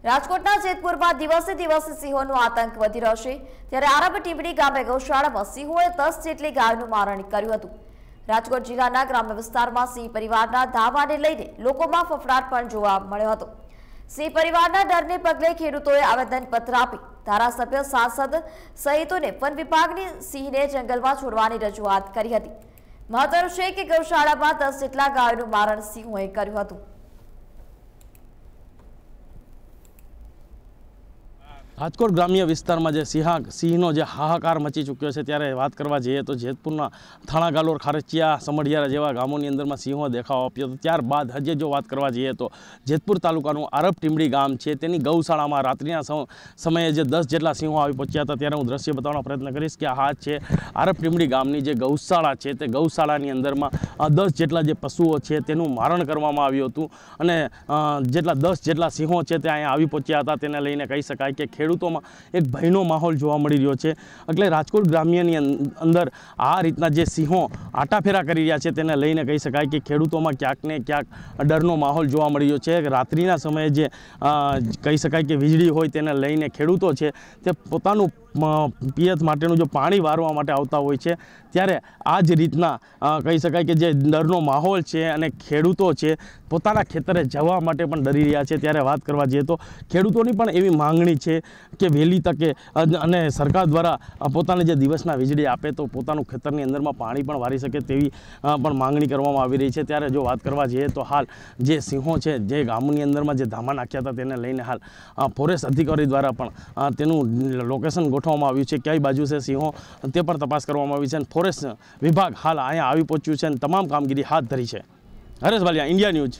રાજકોટના જેતપુરમાં દિવસે દિવસે સિંહોનો આતંક વધી રહ્યો છે ત્યારે આરબ ટીંબડી ગામે ગૌશાળામાં સિંહોએ 10 જેટલી ગાયોનું મારણ કર્યું હતું। રાજકોટ જિલ્લાના ગ્રામ્ય વિસ્તારમાં સિંહ પરિવારના ધાવાને લઈને લોકોમાં ફફડાટ પણ જોવા મળ્યો હતો। સિંહ પરિવારના ડરને પગલે ખેડૂતોએ આવેદનપત્ર આપી ધારાસભ્ય સાંસદ સહિતોને વન વિભાગની સિંહને જંગલમાં છોડવાની રજૂઆત કરી હતી। મહત્વનું છે કે ગૌશાળામાં 10 જેટલા ગાયોનું મારણ સિંહોએ કર્યું હતું। રાજકોટ ગ્રામ્ય વિસ્તારમાં જે સિંહનો જે હાહાકાર મચી ચૂક્યો છે ત્યારે વાત કરવા જઈએ તો જેતપુરના થાણા ગાલોર ખારચિયા સમઢિયારા જેવા ગામોની અંદરમાં સિંહો દેખાવા આપ્યો હતો। ત્યારબાદ હજી જો વાત કરવા જઈએ તો જેતપુર તાલુકાનું આરબ ટીંબડી ગામ છે તેની ગૌશાળામાં રાત્રિના સમયે જે 10 જેટલા સિંહો આવી પહોંચ્યા હતા। ત્યારે હું દ્રશ્ય બતાવવાનો પ્રયત્ન કરીશ કે આ છે આરબ ટીંબડી ગામની જે ગૌશાળા છે તે ગૌશાળાની અંદરમાં 10 જેટલા જે પશુઓ છે તેનું મારણ કરવામાં આવ્યું હતું અને જેટલા 10 જેટલા સિંહો છે તે અહીંયા આવી પહોંચ્યા હતા। તેને લઈને કહી શકાય કે ખેડૂતોમાં એક ભયનો માહોલ જોવા મળી રહ્યો છે। એટલે રાજકોટ ગ્રામ્યની અંદર આ રીતના જે સિંહો આટાફેરા કરી રહ્યા છે તેને લઈને કહી શકાય કે ખેડૂતોમાં ક્યાંક ને ક્યાંક ડરનો માહોલ જોવા મળી રહ્યો છે। રાત્રિના સમયે જે કહી શકાય કે વીજળી હોય તેને લઈને ખેડૂતો છે તે પોતાનું પિયત માટેનું જો પાણી વારવા માટે આવતા હોય છે ત્યારે આ જ રીતના કહી શકાય કે જે ડરનો માહોલ છે અને ખેડૂતો છે પોતાના ખેતરે જવા માટે પણ ડરી રહ્યા છે। ત્યારે વાત કરવા જઈએ તો ખેડૂતોની પણ એવી માંગણી છે કે વહેલી તકે અને સરકાર દ્વારા પોતાને જે દિવસના વીજળી આપે તો પોતાનું ખેતરની અંદરમાં પાણી પણ વારી શકે તેવી પણ માંગણી કરવામાં આવી રહી છે। ત્યારે જો વાત કરવા જઈએ તો હાલ જે સિંહો છે જે ગામની અંદરમાં જે ધામા નાખ્યા હતા તેને લઈને હાલ ફોરેસ્ટ અધિકારી દ્વારા પણ તેનું લોકેશન ગોઠવવામાં આવ્યું છે, કઈ બાજુ છે સિંહો તે પણ તપાસ કરવામાં આવી છે અને ફોરેસ્ટ વિભાગ હાલ અહીંયા આવી પહોંચ્યું છે અને તમામ કામગીરી હાથ ધરી છે। Haresh Walia, India news.